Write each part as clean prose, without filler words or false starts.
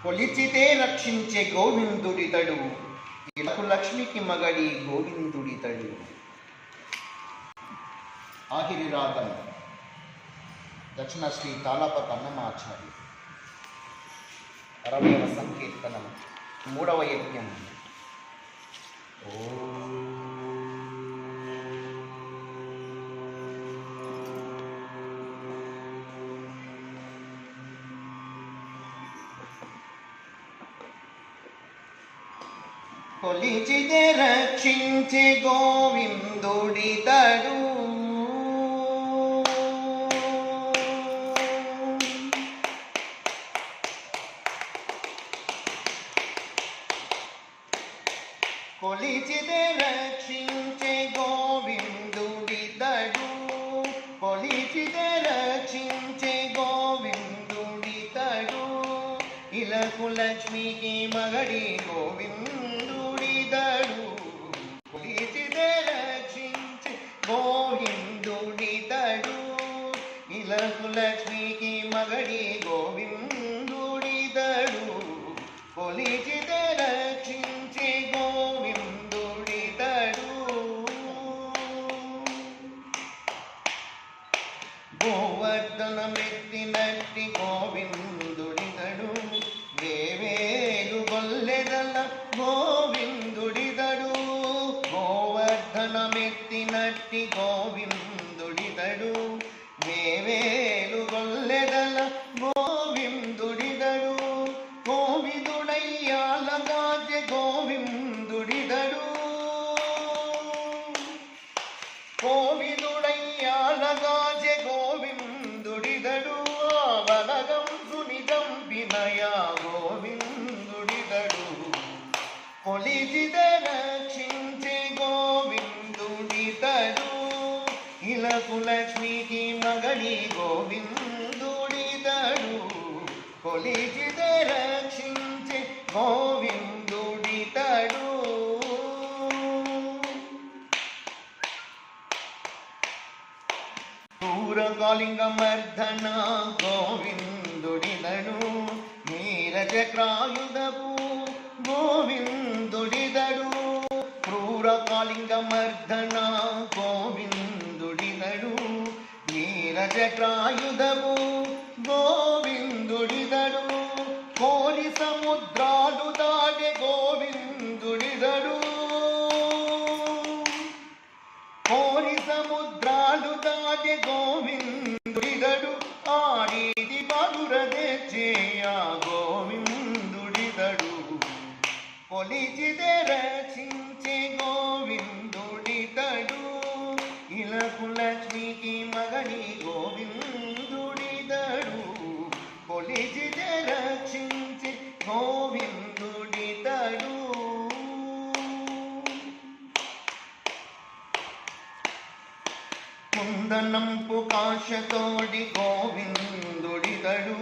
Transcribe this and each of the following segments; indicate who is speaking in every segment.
Speaker 1: కొలిచితే రక్షించే గోవిందుడితడు, ఇలకు లక్ష్మికి మగడి గోవిందుడితడు. ఆఖరి రాగం దక్షిణ శ్రీ తాళాపతి అన్నమాచార్య. 60వ సంకీర్తనం, 3వ యజ్ఞం. కొలిచితే రక్షించే గోవిందుడితడు, కొలిచితే రక్షించే గోవిందుడితడు, కొలిచితే రక్షించే గోవిందుడితడు, ఇలకు లక్ష్మికి మగడి గోవిందుడితడు, కొలిచితే రక్షించే గోవిందుడితడు, ఇలకు లక్ష్మికి మగడి గోవిందుడితడు, కొలిచితే రక్షించే గోవిందుడితడు. గోవర్ధనమెత్తినట్టి గోవిందుడితడు, వేవేలు గొల్లెదల గోవిందుడితడు, గోవర్ధనమెత్తినట్టి గోవిందుడితడు, వేవేలు గొల్లెదల గోవిందుడితడు, కోవిదుడయ్యాలగాజె గోవిందుడితడు, కోవిదుడయ్యాలగాజె గోవిందుడితడు, బలగం సునిజం వినయా గోవిందుడితడు, కొలిచితే రక్షించే గోవిందుడితడు, ఇలకు లక్ష్మికి మగడి గోవిందుడితడు, కొలిచితే రక్షించే గోవిందుడితడు. క్రూరకాళింగమర్ధన గోవిందుడితడు, నీరచక్రాయుధపు గోవిందుడితడు, క్రూరకాళింగమర్ధన గోవిందుడితడు, నీరచక్రాయుధపు గోవిందుడితడు, కోరి సముద్రాలు దాటే గోవిందుడితడు, కోరి సముద్రాలు దాటే గోవిందుడితడు, ఆడిది మధుర తెచ్చేయ గోవిందుడితడు, కొలిచితే రక్షించే గోవిందుడితడు, ఇలకు లక్ష్మికి మగడి గోవిందుడితడు, కొలిచితే రక్షించే గోవిందుడితడు. కుందనంపు కాశతోడి గోవిందుడితడు,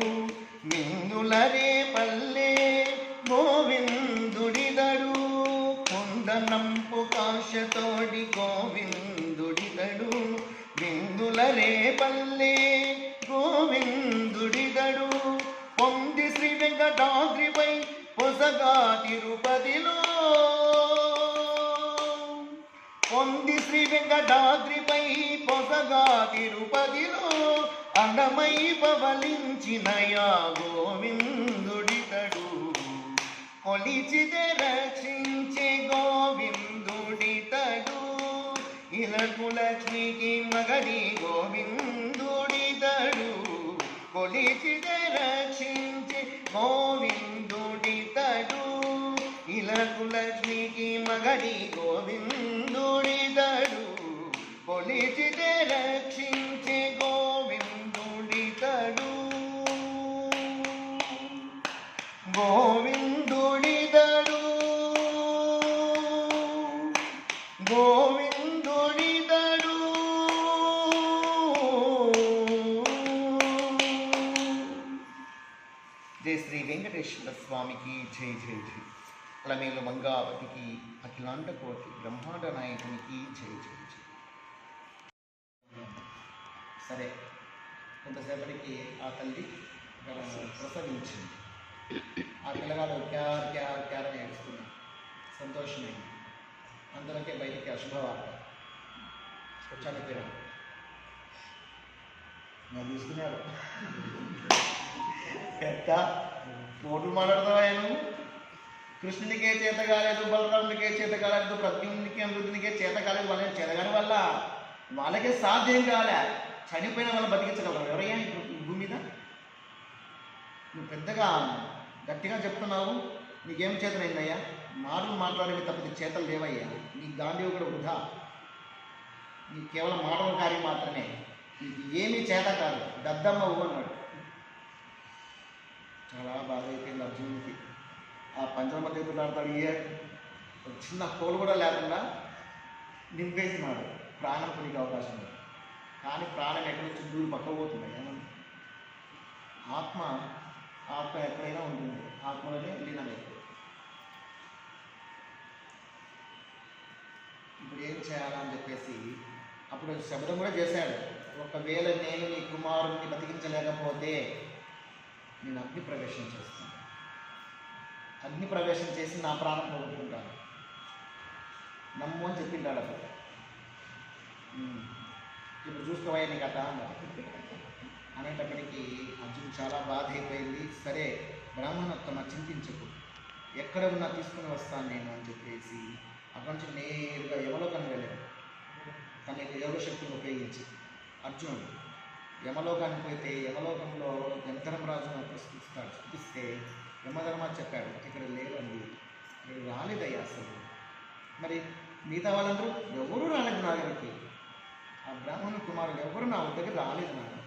Speaker 1: మిందులరే పల్లె గోవిందుడితడు, కుందనంపు కాశతోడి గోవిందుడితడు, మిందులరే పల్లె గోవిందుడితడు, పొంది శ్రీ వెంకటాద్రిపై పొసగా తిరుపతిలో, పొంది శ్రీ వెంకటాద్రిపై పొసగా తిరుపతిలో, అన్నమై పవలించినయా గోవిందుడితడు, కొలిచితే రక్షించే గోవిందుడితడు, ఇలకు లక్ష్మికి మగడి గోవిందుడితడు, కొలిచితే రక్షించే గోవిందుడితడు, ఇలకు లక్ష్మికి మగడి గోవిందుడితడు, కొలిచితే రక్షించే గోవిందుడితడు. గోవిందుడితడు, గోవిందుడితడు. జై శ్రీ వెంకటేశ్వర స్వామికి జై జై జై. అలమేలు మంగావతికి, అఖిలాండ కోటి బ్రహ్మాండ నాయకునికి జై జై జై. సరే, కొంతసేపటికి ఆ తల్లి ప్రసవించింది. ఆ పిల్లగాడు క్యార్ క్యార్ క్యార్ అని ఏడుస్తున్నాడు. సంతోషమైంది. అందులోకే బయటికి అశుభవార్త, చనిపోయాడు. నేను తీసుకున్నాడు. పెద్ద పోట్లు మాట్లాడతావా నువ్వు? కృష్ణునికే చేత కాలేదు, బలరామునికే చేత కాలేదు, ప్రద్యుమ్నికి అమృతునికే చేత కాలేదు. వాళ్ళని చేతగాని వల్ల వాళ్ళకే సాధ్యం కాలే. చనిపోయిన వాళ్ళు బతికించగలరు ఎవరయ్యా ఈ భూమి మీద? నువ్వు పెద్దగా గట్టిగా చెప్తున్నావు, నీకేం చేతనైందయ్యా? మాటలు మాట్లాడేవి తప్పితే చేతలు లేవయ్యా. నీ గాంధీ కూడా వృధా. నీకు కేవలం మాటల కార్యం మాత్రమే, నీకు ఏమీ చేత కాదు, దద్దమ్మవు అన్నాడు. చాలా బాగా అయిపోయింది అర్జునుడికి. ఆ పంచమ చేతులు ఆడతాడు. చిన్న తోలు కూడా లేకుండా నింపేసినాడు. ప్రాణం కొనికి అవకాశం ఉంది. కానీ ప్రాణం ఎక్కడి నుంచి దూరం పక్క పోతుంది. ఏమన్నా ఆత్మ ఎక్కడైనా ఉంటుంది, ఆత్మలోనే లీనమైపోతుంది. ఇప్పుడు ఏం చేయాలని చెప్పేసి అప్పుడు శబ్దం కూడా చేశాడు. ఒకవేళ నేను నీ కుమారుడిని బతికించలేకపోతే నేను అగ్ని ప్రవేశం చేస్తాను. అగ్ని ప్రవేశం చేసి నా ప్రాణం పోగొట్టుకుంటాను, నమ్ము అని చెప్పింటాడు. అప్పుడు ఇప్పుడు చూసుకోవయ్యా నీ కథ అనేటప్పటికీ అర్జున్ చాలా బాధ అయిపోయింది. సరే బ్రాహ్మణోత్తమ చింతించకు, ఎక్కడ ఉన్నా తీసుకుని వస్తాను నేను అని చెప్పేసి అక్కడి నుంచి నేరుగా యమలోకానికి వెళ్ళాడు. తన యొక్క యోగశక్తిని ఉపయోగించి అర్జునుడు యమలోకానికి పోతే యమలోకంలో యమధర్మరాజును స్థుతిస్తే యమధర్మరాజు చెప్పాడు, ఇక్కడ లేవండి, ఇక్కడ రాలేదయ్యా అసలు. మరి మిగతా వాళ్ళందరూ ఎవరూ రాలేదు నా దగ్గరికి, ఆ బ్రాహ్మణ కుమారులు ఎవరు నా దగ్గర రాలేదు నాకు.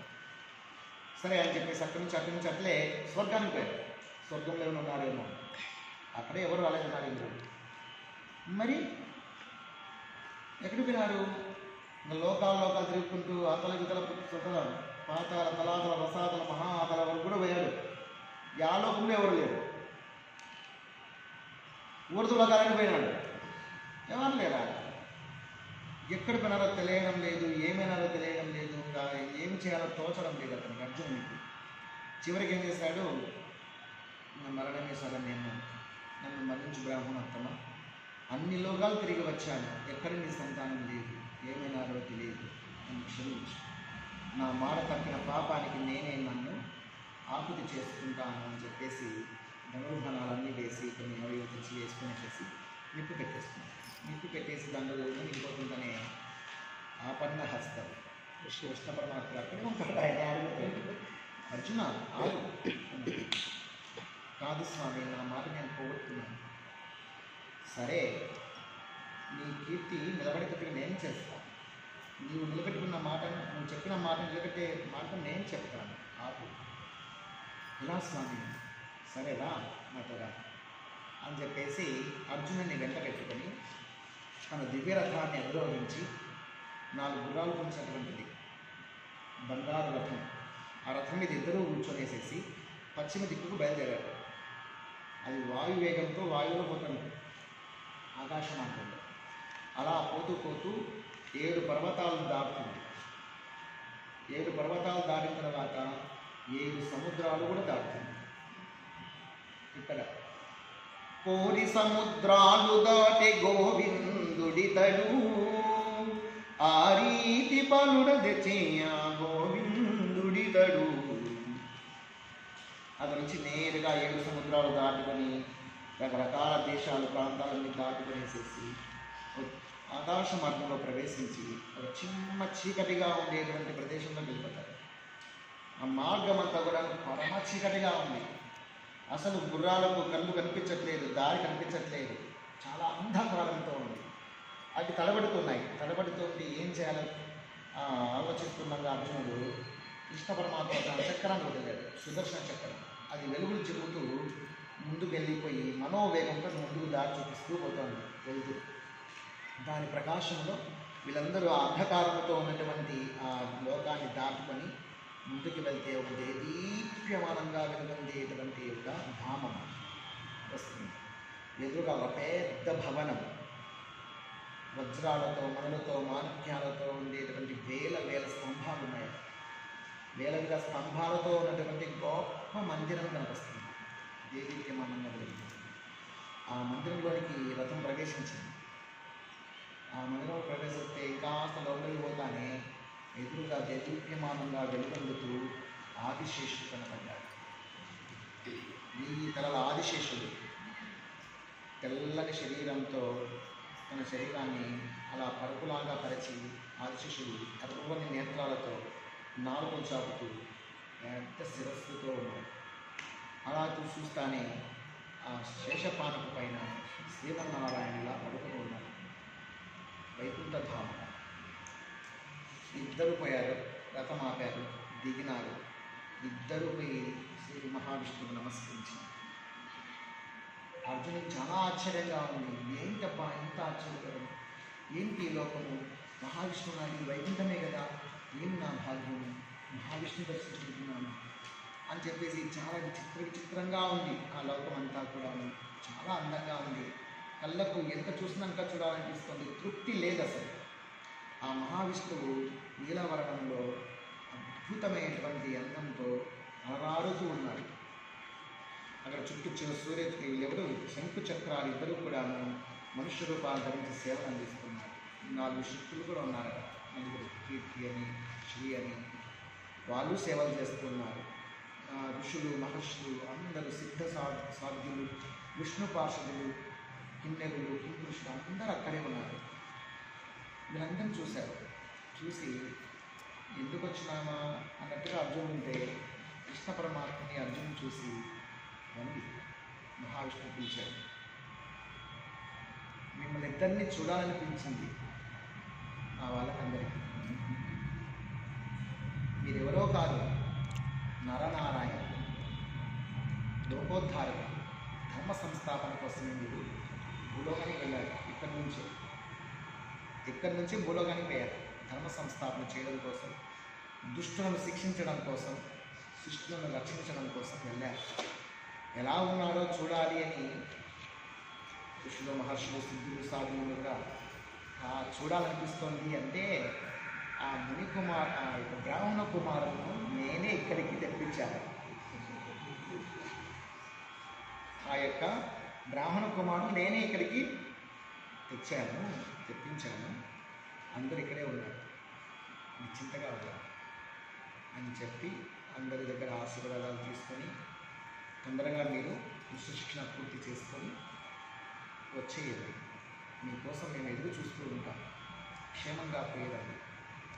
Speaker 1: సరే అని చెప్పేసి అక్కడి నుంచి అట్లే స్వర్గానికి పోయాడు. స్వర్గంలో ఏమైనా ఉన్నారేమో, అక్కడే ఎవరు రాలేదు నా దగ్గర. మరి ఎక్కడికి పోయినారు? లోకాలు తిరుగుకుంటూ అతల గితల సుతల పాతాల తలాతల రసాతల మహాతల వరకు కూడా పోయాడు. ఆ లోకంలో ఎవరు లేరు. ఊర్దులోకాలని పోయినాడు, ఎవరు లేరా. ఎక్కడ పోయినారో తెలియడం లేదు, ఏమైనారో తెలియడం లేదు, ఇంకా ఏమి చేయాలో తోచడం లేదు అతనికి అర్జునుడికి. చివరికి ఏం చేశాడు? మరణమే శరణ్యము, నన్ను మరణించు బ్రాహ్మణోత్తమ, అన్ని లోకాలు తిరిగి వచ్చాను, ఎక్కడ నీ సంతానం లేదు, ఏమైనారో తెలియదు, నన్ను క్షమించు. నా మాట తప్పిన పాపానికి నేనే నన్ను ఆకుతి చేసుకుంటాను అని చెప్పేసి ధనుర్బాణాలన్నీ వేసి కొన్ని అవి తెచ్చి వేసుకునేసి నిప్పు పెట్టేస్తున్నాను. నిప్పు పెట్టేసి దాంట్లో నిండిపోతుందనే ఆపన్న హస్తం కృష్ణ పరమాత్మ అక్కడే ఉంటాడు. ఆయన అర్జున ఆగు, కాదు స్వామి, నా మాట నేను పోగొట్టుకున్నాను. సరే నీ కీర్తి నిలబడేటట్టుగా నేను చేస్తాను. నీవు నిలబెట్టుకున్న మాటను, నువ్వు చెప్పిన మాట నిలబెట్టే మాట నేను చెప్తాను. ఆపు. ఇలా స్వామి, సరేరా నాతోరా అని చెప్పేసి అర్జునుడిని వెంట పెట్టుకొని తన దివ్యరథాన్ని అధిరోహించి 4 గుర్రాలు ఉంచినటువంటిది బంగారు రథం. ఆ రథం మీద ఇద్దరూ కూర్చొనేసేసి పశ్చిమ దిక్కుకు బయలుదేరారు. అది వాయువేగంతో వాయువులో పోతుంది, ఆకాశ మార్గంలో. అలా పోతూ పోతూ 7 పర్వతాలను దాటుతుంది. 7 పర్వతాలు దాటిన తర్వాత 7 సముద్రాలు కూడా దాటుతుంది. ఇక్కడ కోరి సముద్రాలు దాటి గోవిందుడితడు, ఆ రీతి బలుడదెచేయ గోవిందుడితడు. అక్కడి నుంచి నేరుగా 7 సముద్రాలు దాటుకొని రకరకాల దేశాలు ప్రాంతాలన్నీ దాటుకునేసేసి ఆకాశ మార్గంలో ప్రవేశించి ఒక చిన్న చీకటిగా ఉండేటువంటి ప్రదేశంలో వెళ్ళిపోతారు. ఆ మార్గం అంతా కూడా పరమ చీకటిగా ఉంది. అసలు గుర్రాలకు కళ్ళు కనిపించట్లేదు, దారి కనిపించట్లేదు, చాలా అంధకారంతో ఉంది. అవి తడబడుతుంది. ఏం చేయాలో ఆలోచిస్తుండగా అర్జునుడు కృష్ణ పరమాత్మ తన చక్రాన్ని వదిలాడు, సుదర్శన చక్రం. అది వెలుగులు చెబుతూ ముందుకు వెళ్ళిపోయి మనోవేగంతో ముందుకు దారి చూపిస్తూ పోతుంది వెళ్తూ. దాని ప్రకాశంలో వీళ్ళందరూ అంధకారంతో ఉన్నటువంటి ఆ లోకాన్ని దాటుకొని ముందుకు వెళ్తే ఒక దేదీప్యమానంగా వెలుగొందేటువంటి యొక్క ధామం వస్తుంది. ఎదురుగా ఒక పెద్ద భవనం, వజ్రాలతో మనులతో మాణిక్యాలతో ఉండేటువంటి వేల స్తంభాలు ఉన్నాయి. వేల స్తంభాలతో ఉన్నటువంటి గొప్ప మందిరం కనిపిస్తుంది. దేదీప్యమానంగా వెలిగింది. ఆ మందిరంలోనికి రథం ప్రవేశించింది. ఆ మందిరంలో ప్రవేశిస్తే కాస్త లోపలికి పోతానే ఎదురుగా దేదీప్యమానంగా వెలుగొందుతూ ఆదిశేషుడు కనబడ్డాడు. 1000 తలల ఆదిశేషుడు తెల్లని శరీరంతో తన శరీరాన్ని అలా పరుపులాగా పరిచి ఆదిశేషుడు ఎర్రని నేత్రాలతో నాలుకలు చాపుతూ పెద్ద శిరస్సుతో ఉన్నాడు. అలా చూస్తానే ఆ శేషపానపు పైన శ్రీమన్నారాయణలా పడుకుని ఉన్నాడు. వైకుంఠధామ. ఇద్దరు పోయారు, రథం ఆపారు, దిగినారు. ఇద్దరు పోయి శ్రీ మహావిష్ణువుకు నమస్కరించారు. అర్జునుడికి చాలా ఆశ్చర్యంగా ఉంది. ఏంటబ్బా ఇంత ఆశ్చర్యకరం, ఏంటి ఈ లోకము, మహావిష్ణువు నాది వైకుంఠమే కదా, ఏం నా భాగ్యము, మహావిష్ణు దర్శించుకుంటున్నాను అని చెప్పేసి చాలా విచిత్రంగా ఉంది. ఆ లోకం అంతా కూడా చాలా అందంగా ఉంది. కళ్ళకు ఎంత చూసినా ఇంకా చూడాలనిపిస్తుంది, తృప్తి లేదు అసలు. ఆ మహావిష్ణువు నీలవర్ణంలో అద్భుతమైనటువంటి అందంతో అలరారుతూ ఉన్నాడు. అక్కడ చుట్టూ ఎవరు శంకు చక్రాలు ఇద్దరు కూడాను మనుష్య రూపాలు ధరించి సేవలు అందిస్తున్నారు. 4 శక్తులు కూడా ఉన్నారు అక్కడ, నలుగురు, కీర్తి అని, శ్రీ అని, వాళ్ళు సేవలు చేస్తున్నారు. ఋషులు, మహర్షులు అందరూ సిద్ధ సాధ్యులు, విష్ణు పార్షదులు, కిన్నెరులు, కింపురుషులు అందరూ అక్కడే ఉన్నారు. వీళ్ళందరూ చూశారు. చూసి ఎందుకు వచ్చినామా అన్నట్టుగా అర్జునుడు ఉంటే కృష్ణ పరమాత్మని అర్జునుడు చూసి వండి మహావిష్ణువు పిలిచాడు. మిమ్మల్ని ఇద్దరిని చూడాలనిపించింది ఆ వాళ్ళకందరికీ. మీరెవరో కాదు, నరనారాయణ, లోకోద్ధారక, ధర్మ సంస్థాపన కోసమే మీరు భూలోకానికి వెళ్ళారు. ఇక్కడి నుంచి భూలోకానికి పోయారు. ధర్మ సంస్థాపన చేయడం కోసం, దుష్టులను శిక్షించడం కోసం, శిష్టులను రక్షించడం కోసం వెళ్ళారు. ఎలా ఉన్నాడో చూడాలి అని ఋషులు, మహర్షులు, సిద్ధులు, సాధువులుగా చూడాలనిపిస్తోంది. అంటే ఆ బ్రాహ్మణ కుమారులను నేనే ఇక్కడికి తెప్పించాను. ఆ యొక్క బ్రాహ్మణ కుమారుడు నేనే ఇక్కడికి తెప్పించాను. అందరు ఇక్కడే ఉన్నారు, నిశ్చింతగా ఉన్నారు అని చెప్పి అందరి దగ్గర ఆశీర్వాదాలు తీసుకొని తొందరగా మీరు శిక్షణ పూర్తి చేసుకొని వచ్చేయాలి, మీకోసం మేము ఎదురు చూస్తూ ఉంటాం, క్షేమంగా పోయేదండి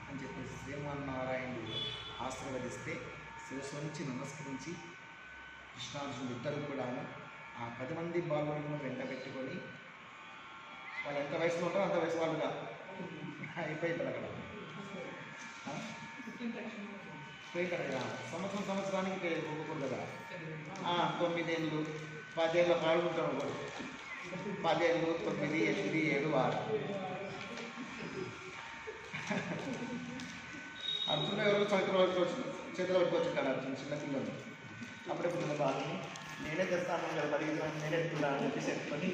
Speaker 1: అని చెప్పేసి శ్రీమన్నారాయణుడు ఆశీర్వదిస్తే శిరస్సు నుంచి నమస్కరించి కృష్ణార్జునుడు ఇద్దరు కూడా ఆ 10 మంది బాలులను వెంట పెట్టుకొని, వాళ్ళు ఎంత వయసులో ఉంటారో అంత వయసు వాళ్ళుగా అయిపోయింది అక్కడ. పోయింటారు కదా, సంవత్సరానికి ఒప్పుకోరు కదా. 9 ఏళ్ళు 10 ఏళ్ళ పాడుకుంటారు ఒకరు, 10 ఏళ్ళు 9, 8, 7, 6. అర్జునుడు ఎవరో చేతిలో పెట్టుకొచ్చుంటాడు. అర్జున్ చిన్నపిల్లలు అప్పుడెప్పుడు బాలని నేనే తెస్తాను కదా, పరిగెత్తాను నేనే ఎత్తుకున్నాను అని చెప్పి చెప్పుకొని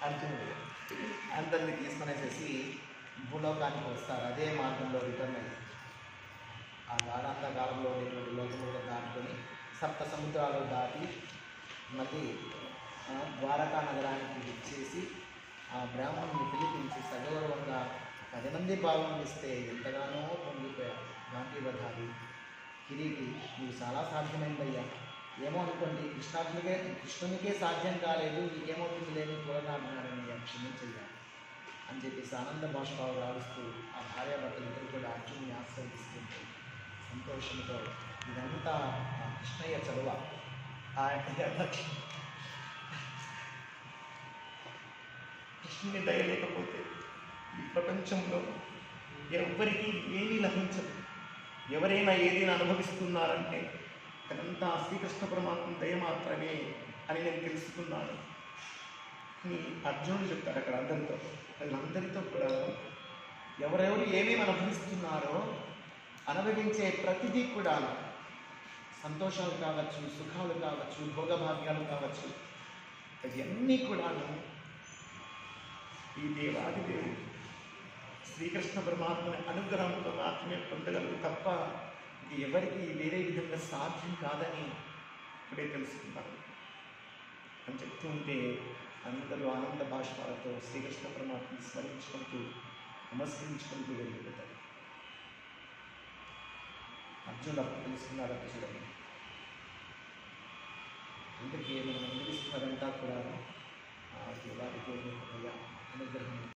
Speaker 1: అర్జునుడు అందరినీ తీసుకునేసేసి భూలోకానికి వస్తారు. అదే మార్గంలో రిటర్న్ అయ్యి ఆ గాఢాంతకాలంలో ఉండేటువంటి లోకములను దాటుకొని 7 సముద్రాలు దాటి మళ్ళీ ద్వారకా నగరానికి ఇచ్చేసి ఆ బ్రాహ్మణుని పిలిపించి సగౌరవంగా 10 మంది బాలను ఇస్తే ఎంతగానో పొంగిపోయారు. గాంధీవధారి, కిరీటి, మీకు చాలా సాధ్యమైందయ్యా, ఏమో అనుకోండి, కృష్ణునికే సాధ్యం కాలేదు, ఏమవుతుంది లేని కూరనాడినారని క్షమించయ్యా అని చెప్పేసి ఆనంద బాష్పాలు రాడుస్తూ ఆ భార్యాభర్తలు ఇద్దరు కూడా అర్జునుని ఆశీర్వదిస్తుంటే సంతోషంతో ఇదంతా కృష్ణయ్య చదువ. కృష్ణుని దయ లేకపోతే ఈ ప్రపంచంలో ఎవరికి ఏమీ లభించదు. ఎవరైనా ఏదైనా అనుభవిస్తున్నారంటే అదంతా శ్రీకృష్ణ పరమాత్మ దయ మాత్రమే అని నేను తెలుసుకున్నాను అని అర్జునుడు చెప్తాడు అక్కడ అందరితో. వాళ్ళందరితో కూడా ఎవరెవరు ఏమేమి అనుభవిస్తున్నారో అనుభవించే ప్రతిదీ కూడా సంతోషాలు కావచ్చు, సుఖాలు కావచ్చు, భోగభాగ్యాలు కావచ్చు, అవన్నీ కూడాను ఈ దేవాదిదేవుడు శ్రీకృష్ణ పరమాత్మని అనుగ్రహంతో మాత్రమే పొందగలరు తప్ప ఎవరికి వేరే విధంగా సాధ్యం కాదని ఇప్పుడే తెలుసుకున్నాను. అని చెప్తూ ఉంటే అందరూ ఆనంద భాష్పాలతో శ్రీకృష్ణ పరమాత్మని స్మరించుకుంటూ నమస్కరించుకుంటూ వెళ్ళిపోతారు. అర్జునుడు అప్పుడు తెలుసుకున్నాడట చూడండి. అందుకే మనం అనుభవిస్తున్నదంతా కూడా వారికి అనుగ్రహం